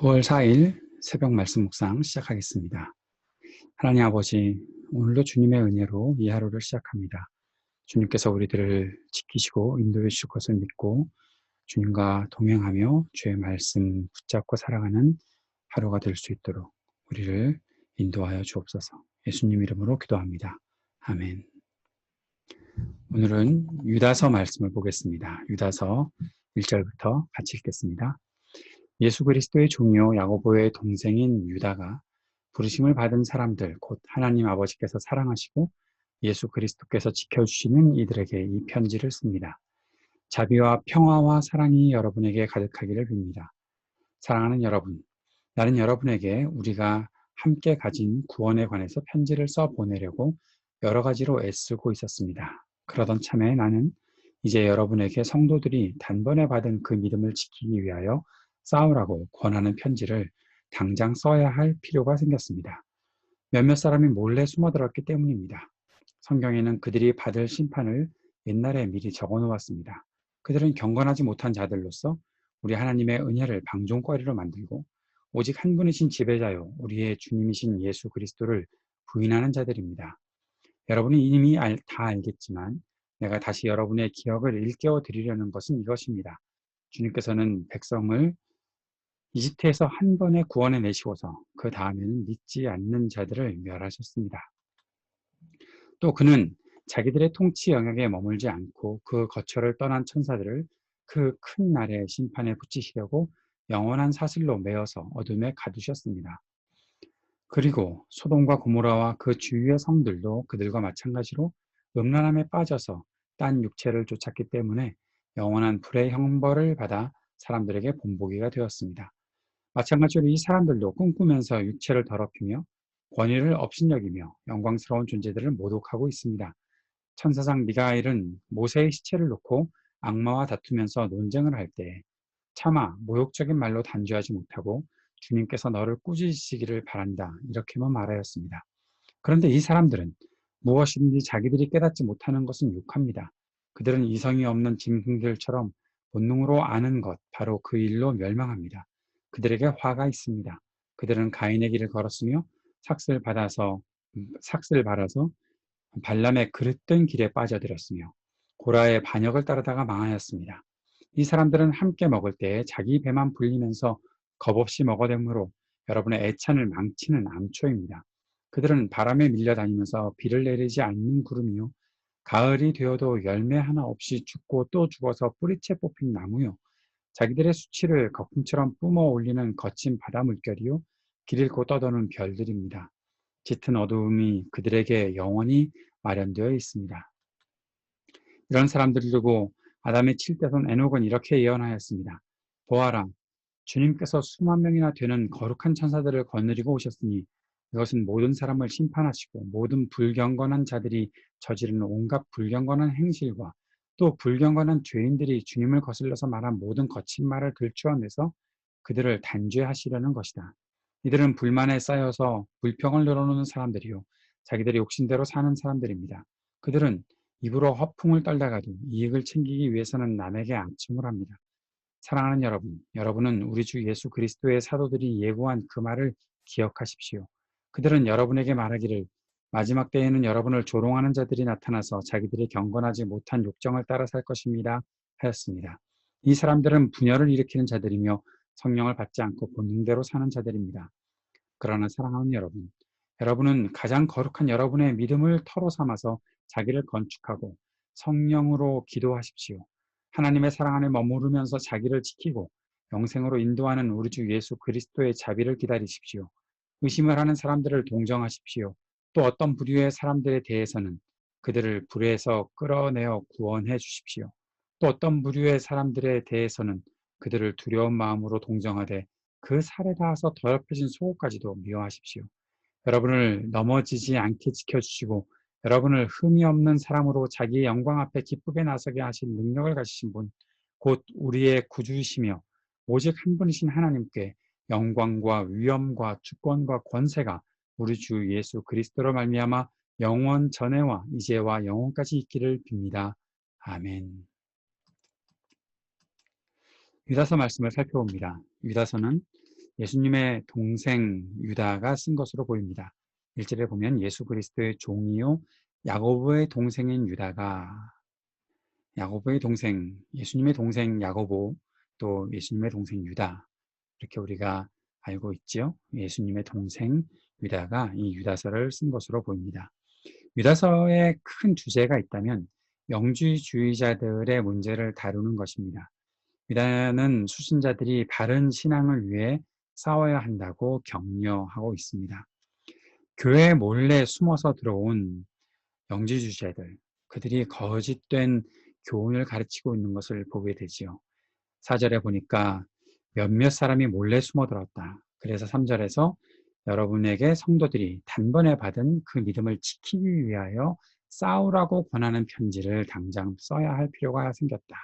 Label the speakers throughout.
Speaker 1: 9월 4일 새벽 말씀 묵상 시작하겠습니다. 하나님 아버지, 오늘도 주님의 은혜로 이 하루를 시작합니다. 주님께서 우리들을 지키시고 인도해 주실 것을 믿고 주님과 동행하며 주의 말씀 붙잡고 살아가는 하루가 될 수 있도록 우리를 인도하여 주옵소서. 예수님 이름으로 기도합니다. 아멘. 오늘은 유다서 말씀을 보겠습니다. 유다서 1절부터 같이 읽겠습니다. 예수 그리스도의 종이요 야고보의 동생인 유다가 부르심을 받은 사람들 곧 하나님 아버지께서 사랑하시고 예수 그리스도께서 지켜주시는 이들에게 이 편지를 씁니다. 자비와 평화와 사랑이 여러분에게 가득하기를 빕니다. 사랑하는 여러분, 나는 여러분에게 우리가 함께 가진 구원에 관해서 편지를 써 보내려고 여러 가지로 애쓰고 있었습니다. 그러던 참에 나는 이제 여러분에게 성도들이 단번에 받은 그 믿음을 지키기 위하여 싸우라고 권하는 편지를 당장 써야 할 필요가 생겼습니다. 몇몇 사람이 몰래 숨어들었기 때문입니다. 성경에는 그들이 받을 심판을 옛날에 미리 적어 놓았습니다. 그들은 경건하지 못한 자들로서 우리 하나님의 은혜를 방종거리로 만들고 오직 한 분이신 지배자요 우리의 주님이신 예수 그리스도를 부인하는 자들입니다. 여러분이 이미 다 알겠지만 내가 다시 여러분의 기억을 일깨워 드리려는 것은 이것입니다. 주님께서는 백성을 이집트에서 한 번에 구원해 내시고서 그 다음에는 믿지 않는 자들을 멸하셨습니다. 또 그는 자기들의 통치 영역에 머물지 않고 그 거처를 떠난 천사들을 그 큰 날의 심판에 붙이시려고 영원한 사슬로 매어서 어둠에 가두셨습니다. 그리고 소돔과 고모라와 그 주위의 성들도 그들과 마찬가지로 음란함에 빠져서 딴 육체를 쫓았기 때문에 영원한 불의 형벌을 받아 사람들에게 본보기가 되었습니다. 마찬가지로 이 사람들도 꿈꾸면서 육체를 더럽히며 권위를 업신여기며 영광스러운 존재들을 모독하고 있습니다. 천사장 미가엘은 모세의 시체를 놓고 악마와 다투면서 논쟁을 할 때 차마 모욕적인 말로 단죄하지 못하고 주님께서 너를 꾸짖으시기를 바란다 이렇게만 말하였습니다. 그런데 이 사람들은 무엇이든지 자기들이 깨닫지 못하는 것은 욕합니다. 그들은 이성이 없는 짐승들처럼 본능으로 아는 것, 바로 그 일로 멸망합니다. 그들에게 화가 있습니다. 그들은 가인의 길을 걸었으며 삭슬 받아서 발람의 그릇된 길에 빠져들었으며 고라의 반역을 따르다가 망하였습니다. 이 사람들은 함께 먹을 때에 자기 배만 불리면서 겁없이 먹어대므로 여러분의 애찬을 망치는 암초입니다. 그들은 바람에 밀려다니면서 비를 내리지 않는 구름이요 가을이 되어도 열매 하나 없이 죽고 또 죽어서 뿌리채 뽑힌 나무요 자기들의 수치를 거품처럼 뿜어 올리는 거친 바다 물결이요 길 잃고 떠도는 별들입니다. 짙은 어두움이 그들에게 영원히 마련되어 있습니다. 이런 사람들을 두고 아담의 칠대손 에녹은 이렇게 예언하였습니다. 보아라, 주님께서 수만 명이나 되는 거룩한 천사들을 거느리고 오셨으니 이것은 모든 사람을 심판하시고 모든 불경건한 자들이 저지르는 온갖 불경건한 행실과 또 불경건한 죄인들이 주님을 거슬러서 말한 모든 거친 말을 들추어내서 그들을 단죄하시려는 것이다. 이들은 불만에 쌓여서 불평을 늘어놓는 사람들이요 자기들의 욕심대로 사는 사람들입니다. 그들은 입으로 허풍을 떨다가도 이익을 챙기기 위해서는 남에게 악청을 합니다. 사랑하는 여러분, 여러분은 우리 주 예수 그리스도의 사도들이 예고한 그 말을 기억하십시오. 그들은 여러분에게 말하기를 마지막 때에는 여러분을 조롱하는 자들이 나타나서 자기들이 경건하지 못한 욕정을 따라 살 것입니다. 하였습니다. 이 사람들은 분열을 일으키는 자들이며 성령을 받지 않고 본능대로 사는 자들입니다. 그러나 사랑하는 여러분, 여러분은 가장 거룩한 여러분의 믿음을 터로 삼아서 자기를 건축하고 성령으로 기도하십시오. 하나님의 사랑 안에 머무르면서 자기를 지키고 영생으로 인도하는 우리 주 예수 그리스도의 자비를 기다리십시오. 의심을 하는 사람들을 동정하십시오. 또 어떤 부류의 사람들에 대해서는 그들을 불에서 끌어내어 구원해 주십시오. 또 어떤 부류의 사람들에 대해서는 그들을 두려운 마음으로 동정하되 그 살에 닿아서 더럽혀진 속옷까지도 미워하십시오. 여러분을 넘어지지 않게 지켜주시고 여러분을 흠이 없는 사람으로 자기의 영광 앞에 기쁘게 나서게 하실 능력을 가지신 분, 곧 우리의 구주이시며 오직 한 분이신 하나님께 영광과 위엄과 주권과 권세가 우리 주 예수 그리스도로 말미암아 영원 전에와 이제와 영원까지 있기를 빕니다. 아멘. 유다서 말씀을 살펴봅니다. 유다서는 예수님의 동생 유다가 쓴 것으로 보입니다. 1절에 보면 예수 그리스도의 종이요 야고보의 동생인 유다가 야고보의 동생, 예수님의 동생 야고보, 또 예수님의 동생 유다, 이렇게 우리가 알고 있죠. 예수님의 동생 유다가 이 유다서를 쓴 것으로 보입니다. 유다서의 큰 주제가 있다면 영주주의자들의 문제를 다루는 것입니다. 유다는 수신자들이 바른 신앙을 위해 싸워야 한다고 격려하고 있습니다. 교회에 몰래 숨어서 들어온 영지주의자들, 그들이 거짓된 교훈을 가르치고 있는 것을 보게 되지요. 4절에 보니까 몇몇 사람이 몰래 숨어들었다. 그래서 3절에서 여러분에게 성도들이 단번에 받은 그 믿음을 지키기 위하여 싸우라고 권하는 편지를 당장 써야 할 필요가 생겼다.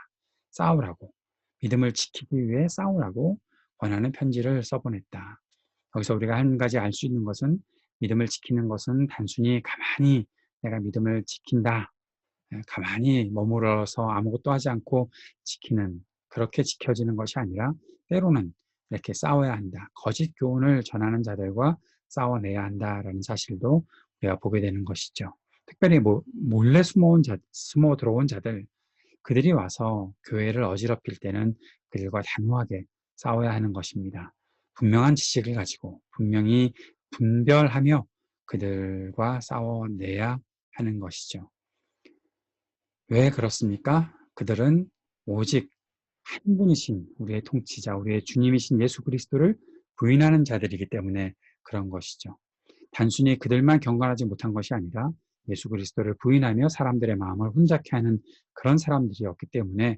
Speaker 1: 싸우라고. 믿음을 지키기 위해 싸우라고 권하는 편지를 써보냈다. 여기서 우리가 한 가지 알 수 있는 것은 믿음을 지키는 것은 단순히 가만히 내가 믿음을 지킨다. 가만히 머물러서 아무것도 하지 않고 지키는, 그렇게 지켜지는 것이 아니라 때로는 이렇게 싸워야 한다. 거짓 교훈을 전하는 자들과 싸워내야 한다라는 사실도 우리가 보게 되는 것이죠. 특별히 몰래 숨어 들어온 자들, 그들이 와서 교회를 어지럽힐 때는 그들과 단호하게 싸워야 하는 것입니다. 분명한 지식을 가지고 분명히 분별하며 그들과 싸워내야 하는 것이죠. 왜 그렇습니까? 그들은 오직 한 분이신 우리의 통치자, 우리의 주님이신 예수 그리스도를 부인하는 자들이기 때문에 그런 것이죠. 단순히 그들만 경건하지 못한 것이 아니라 예수 그리스도를 부인하며 사람들의 마음을 혼잡케 하는 그런 사람들이었기 때문에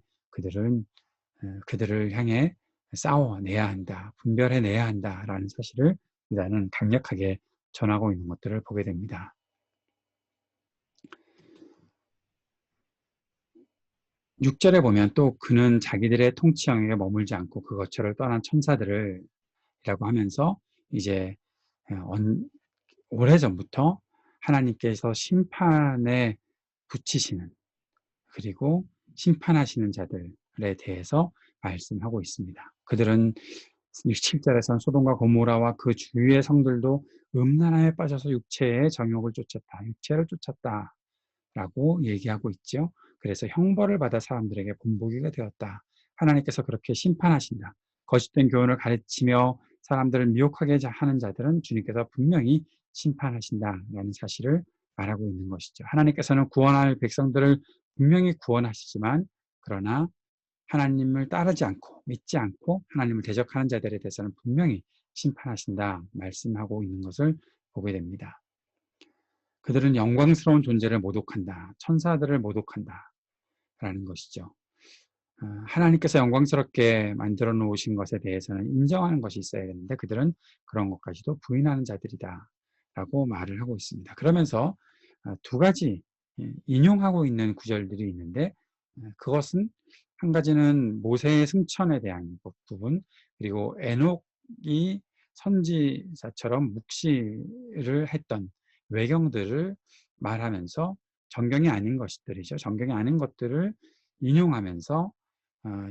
Speaker 1: 그들을 향해 싸워내야 한다, 분별해내야 한다라는 사실을 유다는 강력하게 전하고 있는 것들을 보게 됩니다. 6절에 보면 또 그는 자기들의 통치 영역에 머물지 않고 그 거처를 떠난 천사들을 이라고 하면서 이제 오래전부터 하나님께서 심판에 붙이시는, 그리고 심판하시는 자들에 대해서 말씀하고 있습니다. 그들은 7절에서는 소돔과 고모라와 그 주위의 성들도 음란함에 빠져서 육체의 정욕을 쫓았다. 육체를 쫓았다. 라고 얘기하고 있죠. 그래서 형벌을 받아 사람들에게 본보기가 되었다. 하나님께서 그렇게 심판하신다. 거짓된 교훈을 가르치며 사람들을 미혹하게 하는 자들은 주님께서 분명히 심판하신다라는 사실을 말하고 있는 것이죠. 하나님께서는 구원할 백성들을 분명히 구원하시지만, 그러나 하나님을 따르지 않고 믿지 않고 하나님을 대적하는 자들에 대해서는 분명히 심판하신다 말씀하고 있는 것을 보게 됩니다. 그들은 영광스러운 존재를 모독한다. 천사들을 모독한다. 라는 것이죠. 하나님께서 영광스럽게 만들어 놓으신 것에 대해서는 인정하는 것이 있어야 되는데 그들은 그런 것까지도 부인하는 자들이다. 라고 말을 하고 있습니다. 그러면서 두 가지 인용하고 있는 구절들이 있는데, 그것은 한 가지는 모세의 승천에 대한 부분, 그리고 에녹이 선지자처럼 묵시를 했던 외경들을 말하면서 정경이 아닌 것들이죠. 정경이 아닌 것들을 인용하면서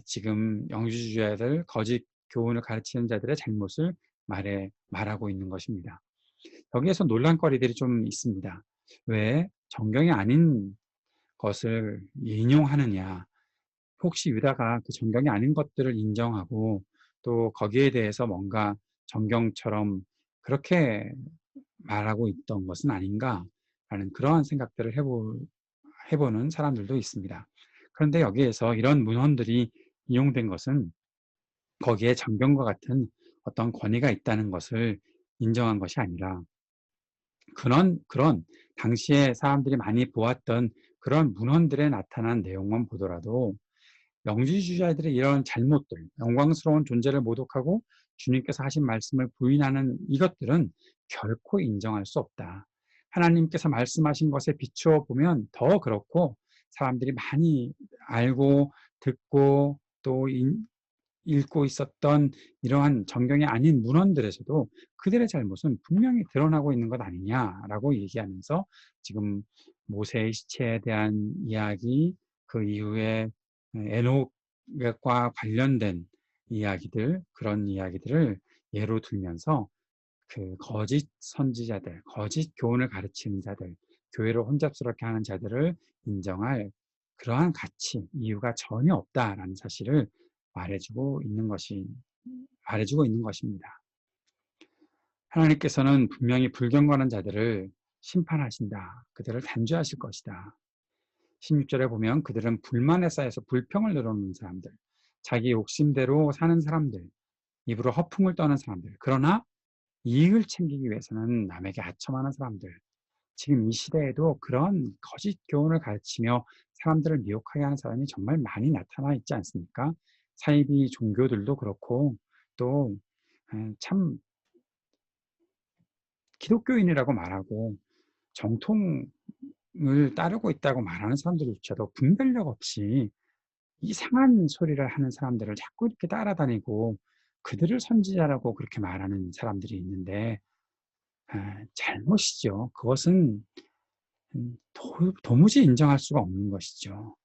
Speaker 1: 지금 영주주의자들, 거짓 교훈을 가르치는 자들의 잘못을 말하고 있는 것입니다. 여기에서 논란거리들이 좀 있습니다. 왜 정경이 아닌 것을 인용하느냐? 혹시 유다가 그 정경이 아닌 것들을 인정하고 또 거기에 대해서 뭔가 정경처럼 그렇게 말하고 있던 것은 아닌가라는 그러한 생각들을 해보는 사람들도 있습니다. 그런데 여기에서 이런 문헌들이 이용된 것은 거기에 정경과 같은 어떤 권위가 있다는 것을 인정한 것이 아니라 그런 당시에 사람들이 많이 보았던 그런 문헌들에 나타난 내용만 보더라도 영지주의자들의 이런 잘못들, 영광스러운 존재를 모독하고 주님께서 하신 말씀을 부인하는 이것들은 결코 인정할 수 없다. 하나님께서 말씀하신 것에 비추어 보면 더 그렇고, 사람들이 많이 알고 듣고 또 읽고 있었던 이러한 정경이 아닌 문헌들에서도 그들의 잘못은 분명히 드러나고 있는 것 아니냐라고 얘기하면서 지금 모세의 시체에 대한 이야기, 그 이후에 에녹과 관련된 이야기들, 그런 이야기들을 예로 들면서 그 거짓 선지자들, 거짓 교훈을 가르치는 자들, 교회를 혼잡스럽게 하는 자들을 인정할 그러한 가치, 이유가 전혀 없다라는 사실을 말해주고 있는 것입니다. 하나님께서는 분명히 불경건한 자들을 심판하신다. 그들을 단죄하실 것이다. 16절에 보면 그들은 불만에 쌓여서 불평을 늘어놓는 사람들, 자기 욕심대로 사는 사람들, 입으로 허풍을 떠는 사람들, 그러나 이익을 챙기기 위해서는 남에게 아첨하는 사람들, 지금 이 시대에도 그런 거짓 교훈을 가르치며 사람들을 미혹하게 하는 사람이 정말 많이 나타나 있지 않습니까? 사이비 종교들도 그렇고 또 참 기독교인이라고 말하고 정통을 따르고 있다고 말하는 사람들조차도 분별력 없이 이상한 소리를 하는 사람들을 자꾸 이렇게 따라다니고 그들을 선지자라고 그렇게 말하는 사람들이 있는데 잘못이죠. 그것은 도무지 인정할 수가 없는 것이죠.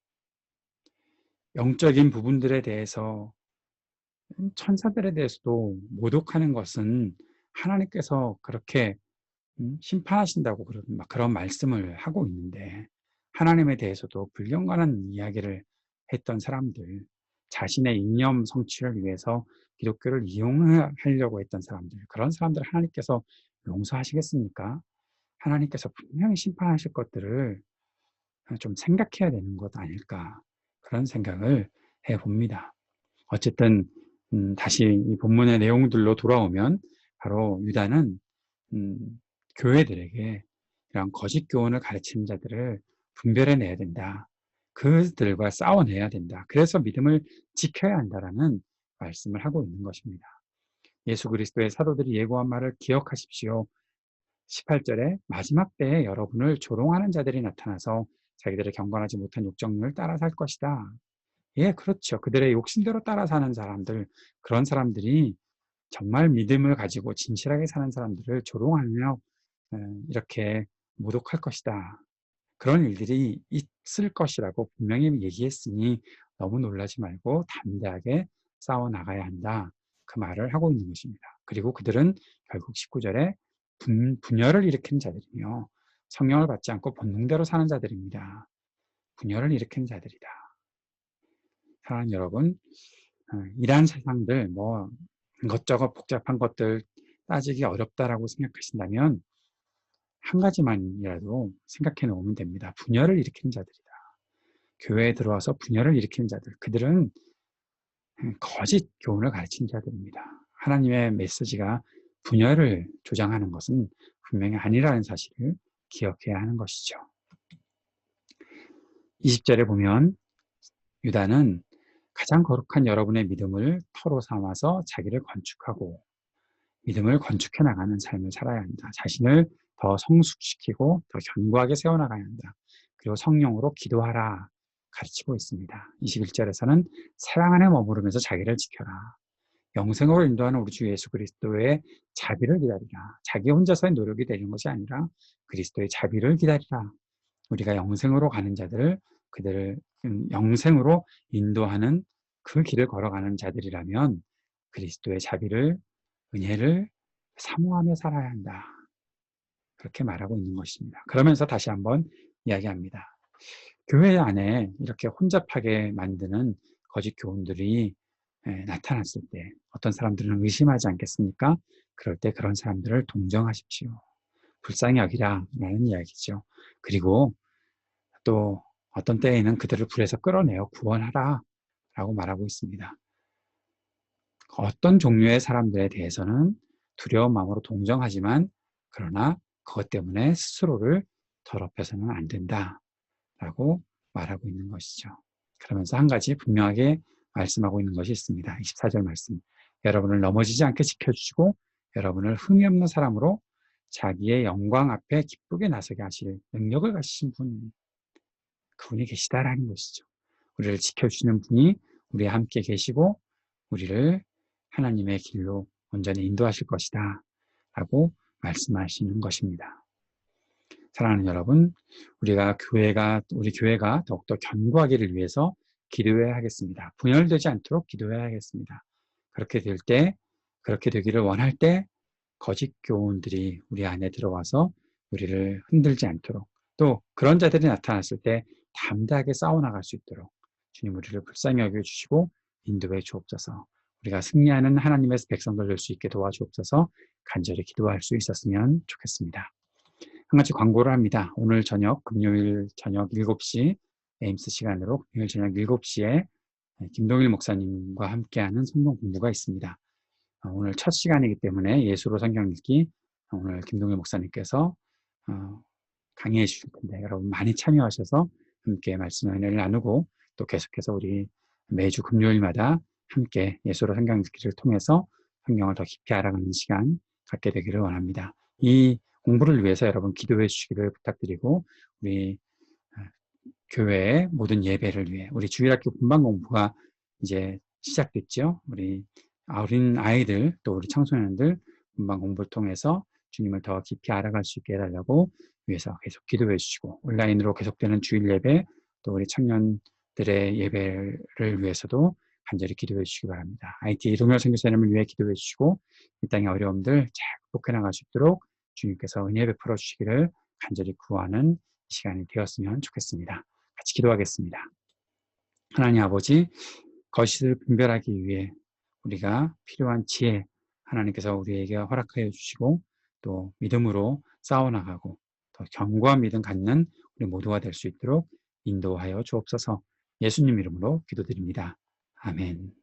Speaker 1: 영적인 부분들에 대해서 천사들에 대해서도 모독하는 것은 하나님께서 그렇게 심판하신다고 그런 말씀을 하고 있는데 하나님에 대해서도 불경건한 이야기를 했던 사람들, 자신의 이념 성취를 위해서 기독교를 이용하려고 했던 사람들, 그런 사람들 하나님께서 용서하시겠습니까? 하나님께서 분명히 심판하실 것들을 좀 생각해야 되는 것 아닐까, 그런 생각을 해봅니다. 어쨌든 다시 이 본문의 내용들로 돌아오면 바로 유다는 교회들에게 이런 거짓 교훈을 가르치는 자들을 분별해내야 된다. 그들과 싸워내야 된다. 그래서 믿음을 지켜야 한다라는 말씀을 하고 있는 것입니다. 예수 그리스도의 사도들이 예고한 말을 기억하십시오. 18절에 마지막 때에 여러분을 조롱하는 자들이 나타나서 자기들의 경건하지 못한 욕정을 따라 살 것이다. 예, 그렇죠. 그들의 욕심대로 따라 사는 사람들, 그런 사람들이 정말 믿음을 가지고 진실하게 사는 사람들을 조롱하며 이렇게 모독할 것이다. 그런 일들이 있을 것이라고 분명히 얘기했으니 너무 놀라지 말고 담대하게 싸워 나가야 한다. 그 말을 하고 있는 것입니다. 그리고 그들은 결국 19절에 분열을 일으키는 자들이며 성령을 받지 않고 본능대로 사는 자들입니다. 분열을 일으키는 자들이다. 사랑하는 여러분, 이러한 세상들, 이것저것 복잡한 것들 따지기 어렵다라고 생각하신다면 한 가지만이라도 생각해 놓으면 됩니다. 분열을 일으키는 자들이다. 교회에 들어와서 분열을 일으키는 자들, 그들은 거짓 교훈을 가르치는 자들입니다. 하나님의 메시지가 분열을 조장하는 것은 분명히 아니라는 사실을 기억해야 하는 것이죠. 20절에 보면 유다는 가장 거룩한 여러분의 믿음을 터로 삼아서 자기를 건축하고 믿음을 건축해 나가는 삶을 살아야 한다. 자신을 더 성숙시키고 더 견고하게 세워나가야 한다. 그리고 성령으로 기도하라 가르치고 있습니다. 21절에서는 사랑 안에 머무르면서 자기를 지켜라. 영생으로 인도하는 우리 주 예수 그리스도의 자비를 기다리라. 자기 혼자서의 노력이 되는 것이 아니라 그리스도의 자비를 기다리라. 우리가 영생으로 가는 자들을 그들을 영생으로 인도하는 그 길을 걸어가는 자들이라면 그리스도의 자비를 은혜를 사모하며 살아야 한다. 그렇게 말하고 있는 것입니다. 그러면서 다시 한번 이야기합니다. 교회 안에 이렇게 혼잡하게 만드는 거짓 교훈들이 나타났을 때 어떤 사람들은 의심하지 않겠습니까? 그럴 때 그런 사람들을 동정하십시오. 불쌍히 여기라 라는 이야기죠. 그리고 또 어떤 때에는 그들을 불에서 끌어내어 구원하라 라고 말하고 있습니다. 어떤 종류의 사람들에 대해서는 두려운 마음으로 동정하지만 그러나 그것 때문에 스스로를 더럽혀서는 안 된다라고 말하고 있는 것이죠. 그러면서 한 가지 분명하게 말씀하고 있는 것이 있습니다. 24절 말씀. 여러분을 넘어지지 않게 지켜주시고 여러분을 흠이 없는 사람으로 자기의 영광 앞에 기쁘게 나서게 하실 능력을 가지신 분, 그분이 계시다라는 것이죠. 우리를 지켜주시는 분이 우리와 함께 계시고 우리를 하나님의 길로 온전히 인도하실 것이다 라고 말씀하시는 것입니다. 사랑하는 여러분, 우리 교회가 더욱더 견고하기를 위해서 기도해야 하겠습니다. 분열되지 않도록 기도해야 하겠습니다. 그렇게 될 때 그렇게 되기를 원할 때 거짓 교훈들이 우리 안에 들어와서 우리를 흔들지 않도록, 또 그런 자들이 나타났을 때 담대하게 싸워나갈 수 있도록 주님 우리를 불쌍히 여겨주시고 인도해 주옵소서. 우리가 승리하는 하나님의 백성들 될 수 있게 도와주옵소서. 간절히 기도할 수 있었으면 좋겠습니다. 한 가지 광고를 합니다. 오늘 저녁 금요일 저녁 7시 에임스 시간으로 금요일 저녁 7시에 김동일 목사님과 함께하는 성경 공부가 있습니다. 오늘 첫 시간이기 때문에 예수로 성경 읽기 오늘 김동일 목사님께서 강의해 주실 텐데 여러분 많이 참여하셔서 함께 말씀을 나누고 또 계속해서 우리 매주 금요일마다 함께 예수로 성경 읽기를 통해서 성경을 더 깊이 알아가는 시간 갖게 되기를 원합니다. 이 공부를 위해서 여러분 기도해 주시기를 부탁드리고 우리 교회의 모든 예배를 위해 우리 주일학교 분반 공부가 이제 시작됐죠. 우리 어린 아이들 또 우리 청소년들 분반 공부를 통해서 주님을 더 깊이 알아갈 수 있게 해달라고 위해서 계속 기도해 주시고 온라인으로 계속되는 주일 예배 또 우리 청년들의 예배를 위해서도 간절히 기도해 주시기 바랍니다. IT 동료 선교사님을 위해 기도해 주시고 이 땅의 어려움들 잘 극복해 나갈 수 있도록 주님께서 은혜 베풀어 주시기를 간절히 구하는 시간이 되었으면 좋겠습니다. 같이 기도하겠습니다. 하나님 아버지, 거짓을 분별하기 위해 우리가 필요한 지혜 하나님께서 우리에게 허락하여 주시고 또 믿음으로 싸워나가고 더 견고한 믿음 갖는 우리 모두가 될 수 있도록 인도하여 주옵소서. 예수님 이름으로 기도드립니다. 아멘.